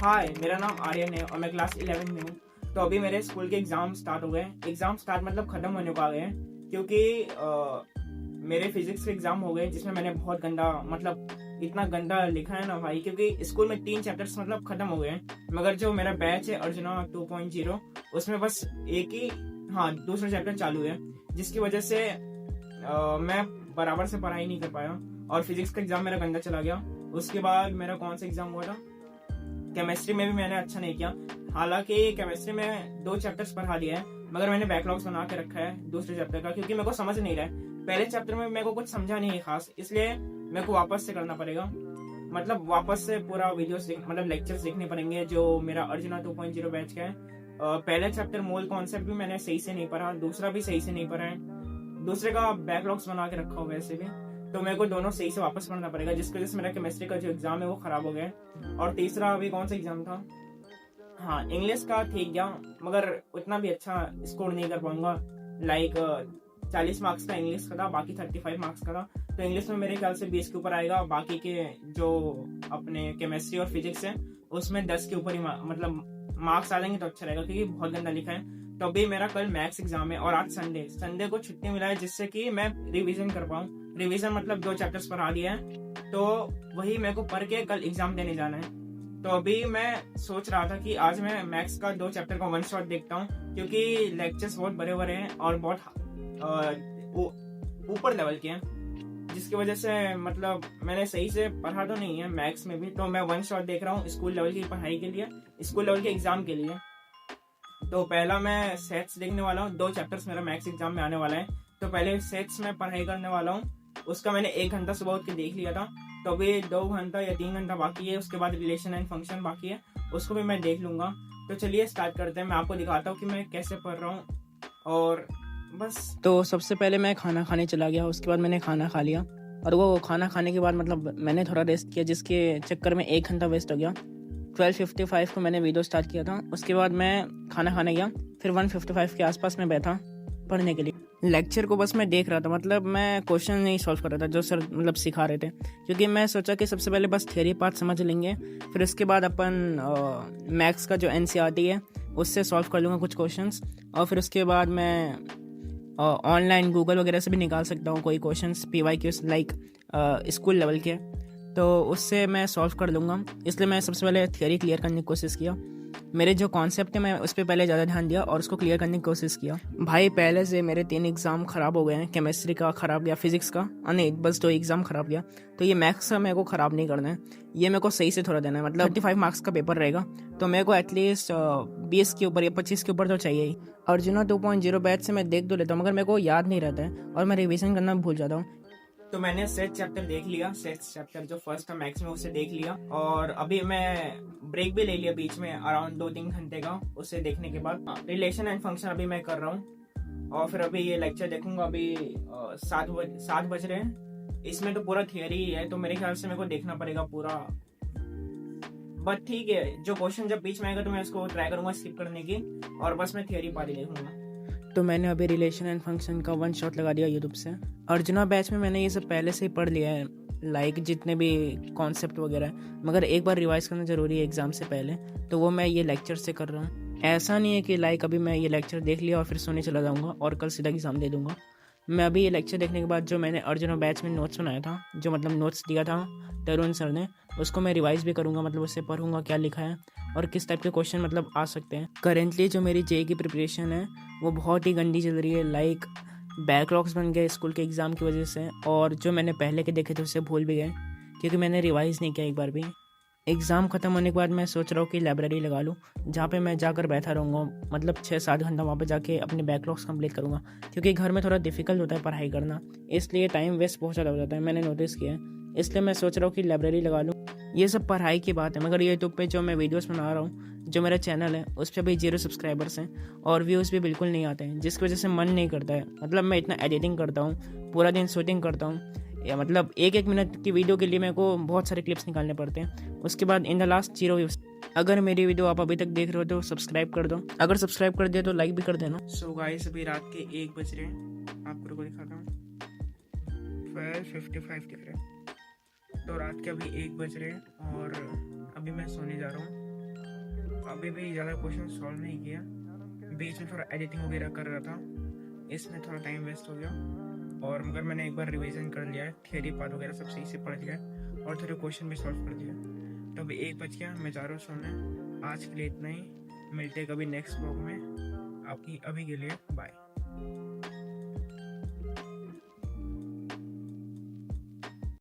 हाय, मेरा नाम आर्यन है और मैं क्लास 11 में हूँ। तो अभी मेरे स्कूल के एग्जाम स्टार्ट हो गए। एग्जाम स्टार्ट मतलब खत्म होने को आ गए हैं, क्योंकि मेरे फिजिक्स के एग्जाम हो गए जिसमें मैंने बहुत गंदा मतलब इतना गंदा लिखा है ना भाई, क्योंकि स्कूल में 3 चैप्टर्स मतलब खत्म हो गए हैं। मगर जो मेरा बैच है अर्जुना 2.0 उसमें बस एक ही दूसरा चैप्टर चालू है, जिसकी वजह से मैं बराबर से पढ़ाई नहीं कर पाया और फिजिक्स का एग्जाम मेरा गंदा चला गया। उसके बाद मेरा कौन सा एग्जाम हुआ था, केमिस्ट्री में भी मैंने अच्छा नहीं किया। हालांकि केमिस्ट्री में 2 चैप्टर्स पढ़ा लिया है, मगर मैंने बैकलॉग्स बना के रखा है दूसरे चैप्टर का, क्योंकि मेरे को समझ नहीं रहा है। पहले चैप्टर में मेरे को कुछ समझा नहीं है खास, इसलिए मेरे को वापस से करना पड़ेगा। मतलब वापस से पूरा वीडियोस मतलब लेक्चर्स देखने पड़ेंगे जो मेरा अर्जुना 2.0 बैच का है। पहले चैप्टर मूल कॉन्सेप्ट भी मैंने सही से नहीं पढ़ा, दूसरा भी सही से नहीं पढ़ा है। दूसरे का बैकलॉग्स बना के रखा हो वैसे भी, तो मेरे को दोनों सही से वापस पढ़ना पड़ेगा, जिसकी वजह से मेरा केमिस्ट्री का जो एग्जाम है वो खराब हो गया। और तीसरा अभी कौन सा एग्जाम था, इंग्लिश का ठीक गया, मगर उतना भी अच्छा स्कोर नहीं कर पाऊंगा। लाइक 40 मार्क्स का इंग्लिश का था, बाकी 35 मार्क्स का था। तो इंग्लिश में मेरे ख्याल से 20 के ऊपर आएगा, बाकी के जो अपने केमिस्ट्री और फिजिक्स है उसमें 10 के ऊपर ही मतलब मार्क्स आ जाएंगे तो अच्छा रहेगा, क्योंकि बहुत गंदा लिखा है। तो अभी मेरा कल मैथ्स एग्जाम है और आज संडे को छुट्टी मिला है, जिससे कि मैं रिवीजन कर पाऊँ। रिवीजन मतलब 2 चैप्टर्स पढ़ा दिए हैं, तो वही मेरे को पढ़ के कल एग्जाम देने जाना है। तो अभी मैं सोच रहा था कि आज मैं मैथ्स का 2 चैप्टर का 1 शॉट देखता हूँ, क्योंकि लेक्चर्स बहुत बड़े बड़े हैं और बहुत ऊपर लेवल के हैं, जिसकी वजह से मतलब मैंने सही से पढ़ा तो नहीं है मैथ्स में भी। तो मैं 1 शॉट देख रहा हूँ स्कूल लेवल की पढ़ाई के लिए, स्कूल लेवल के एग्जाम के लिए। तो पहला मैं सेट्स देखने वाला हूँ, 2 चैप्टर्स मेरा मैथ्स एग्जाम में आने वाला है। तो पहले सेट्स में पढ़ाई करने वाला हूँ, उसका मैंने 1 घंटा सुबह उठ के देख लिया था। तो अभी 2 घंटा या 3 घंटा बाकी है, उसके बाद रिलेशन एंड फंक्शन बाकी है, उसको भी मैं देख लूंगा। तो चलिए स्टार्ट करते हैं, मैं आपको दिखाता हूँ कि मैं कैसे पढ़ रहा हूँ। और बस, तो सबसे पहले मैं खाना खाने चला गया, उसके बाद मैंने खाना खा लिया, और वो खाना खाने के बाद मतलब मैंने थोड़ा रेस्ट किया, जिसके चक्कर में 1 घंटा वेस्ट हो गया। 12:55 को मैंने वीडियो स्टार्ट किया था, उसके बाद मैं खाना खाने गया, फिर 1:55 के आसपास मैं बैठा पढ़ने के लिए। लेक्चर को बस मैं देख रहा था, मतलब मैं क्वेश्चन नहीं सॉल्व कर रहा था जो सर मतलब सिखा रहे थे, क्योंकि मैं सोचा कि सबसे पहले बस थियरी पार्ट समझ लेंगे, फिर उसके बाद अपन मैथ्स का जो NCERT है उससे सॉल्व कर लूँगा कुछ क्वेश्चंस, और फिर उसके बाद मैं ऑनलाइन गूगल वगैरह से भी निकाल सकता हूँ कोई questions PYQs like school level के, तो उससे मैं सॉल्व कर लूँगा। इसलिए मैं सबसे पहले थियरी क्लियर करने की कोशिश किया। मेरे जो कॉन्सेप्ट है मैं उस पर पहले ज़्यादा ध्यान दिया और उसको क्लियर करने की कोशिश किया। भाई पहले से मेरे 3 एग्ज़ाम ख़राब हो गए हैं, केमिस्ट्री का ख़राब गया, फिजिक्स का नहीं, बस 2 एग्ज़ाम ख़राब गया। तो ये मैथ्स का मेरे को ख़राब नहीं करना है, ये मेरे को सही से थोड़ा देना है। मतलब 35 मार्क्स का पेपर रहेगा, तो मेरे को एटलीस्ट 20 के ऊपर या 25 के ऊपर तो चाहिए ही। अर्जुना 2.0 बैच से मैं देख तो लेता हूँ, मगर मेरे को याद नहीं रहता है और मैं रिविज़न करना भूल जाता हूँ। तो मैंने सेट चैप्टर देख लिया, सेट चैप्टर जो फर्स्ट था मैथ्स में उसे देख लिया, और अभी मैं ब्रेक भी ले लिया बीच में अराउंड 2-3 घंटे का। उसे देखने के बाद रिलेशन एंड फंक्शन अभी मैं कर रहा हूँ, और फिर अभी ये लेक्चर देखूंगा। अभी 7 बज रहे हैं, इसमें तो पूरा थियरी ही है, तो मेरे ख्याल से मेरे को देखना पड़ेगा पूरा। बट ठीक है, जो क्वेश्चन जब बीच में आएगा तो मैं इसको ट्राई करूंगा स्किप करने की, और बस मैं थियरी पार्ट देखूंगा। तो मैंने अभी रिलेशन एंड फंक्शन का 1 शॉट लगा दिया यूट्यूब से। अर्जुना बैच में मैंने ये सब पहले से ही पढ़ लिया है, लाइक जितने भी कॉन्सेप्ट वगैरह, मगर एक बार रिवाइज करना ज़रूरी है एग्ज़ाम से पहले, तो वो मैं ये लेक्चर से कर रहा हूँ। ऐसा नहीं है कि लाइक अभी मैं ये लेक्चर देख लिया और फिर सोने चला जाऊँगा और कल सीधा एग्ज़ाम दे दूँगा। मैं अभी ये लेक्चर देखने के बाद जो मैंने अर्जुना बैच में नोट्स बनाया था, जो मतलब नोट्स दिया था तरुण सर ने, उसको मैं रिवाइज भी करूँगा, मतलब उससे पढ़ूँगा क्या लिखा है और किस टाइप के क्वेश्चन मतलब आ सकते हैं। करेंटली जो मेरी JEE की प्रिपरेशन है वो बहुत ही गंदी चल रही है, लाइक बैकलॉग्स बन गए स्कूल के एग्ज़ाम की वजह से, और जो मैंने पहले के देखे थे उससे भूल भी गए, क्योंकि मैंने रिवाइज़ नहीं किया एक बार भी। एग्ज़ाम ख़त्म होने के बाद मैं सोच रहा हूँ कि लाइब्रेरी लगा लूँ, जहाँ पे मैं जाकर बैठा रहूँगा, मतलब 6-7 घंटा वहाँ पे जाके अपने बैकलॉग्स कंप्लीट करूँगा, क्योंकि घर में थोड़ा डिफिकल्ट होता है पढ़ाई करना, इसलिए टाइम वेस्ट बहुत ज़्यादा हो जाता है, मैंने नोटिस किया है। इसलिए मैं सोच रहा हूँ कि लाइब्रेरी लगा लूँ। ये सब पढ़ाई की बात है, मगर यूट्यूब पे जो मैं वीडियोस बना रहा हूँ, जो मेरा चैनल है उस पर भी 0 सब्सक्राइबर्स हैं और व्यूज़ भी बिल्कुल नहीं आते हैं, जिसकी वजह से मन नहीं करता है। मतलब मैं इतना एडिटिंग करता हूँ, पूरा दिन शूटिंग करता हूँ, या मतलब 1-1 मिनट की वीडियो के लिए मेरे को बहुत सारे क्लिप्स निकालने पड़ते हैं। उसके बाद इन द लास्ट 0 व्यूज़। अगर मेरी वीडियो आप अभी तक देख रहे हो तो सब्सक्राइब कर दो, अगर सब्सक्राइब कर दिया तो लाइक भी कर देना। सो गाइस अभी रात के 1 बज रहे हैं, आपको दिखाता हूँ, 12:55 दिख रहे हैं। तो रात के अभी 1 बज रहे हैं और अभी मैं सोने जा रहा हूँ। अभी भी ज़्यादा क्वेश्चन सॉल्व नहीं किया, बीच में थोड़ा एडिटिंग वगैरह कर रहा था, इसमें थोड़ा टाइम वेस्ट हो गया। और मगर मैंने एक बार रिवीजन कर लिया है, थियरी पार्ट वगैरह सब सही से पढ़ लिया है और थोड़े क्वेश्चन भी सॉल्व कर दिया। तो अभी 1 बज गया, मैं जा रहा हूँ सोने। आज के लिए इतना ही, मिलते हैं कभी नेक्स्ट ब्लॉग में। आपकी अभी के लिए बाय।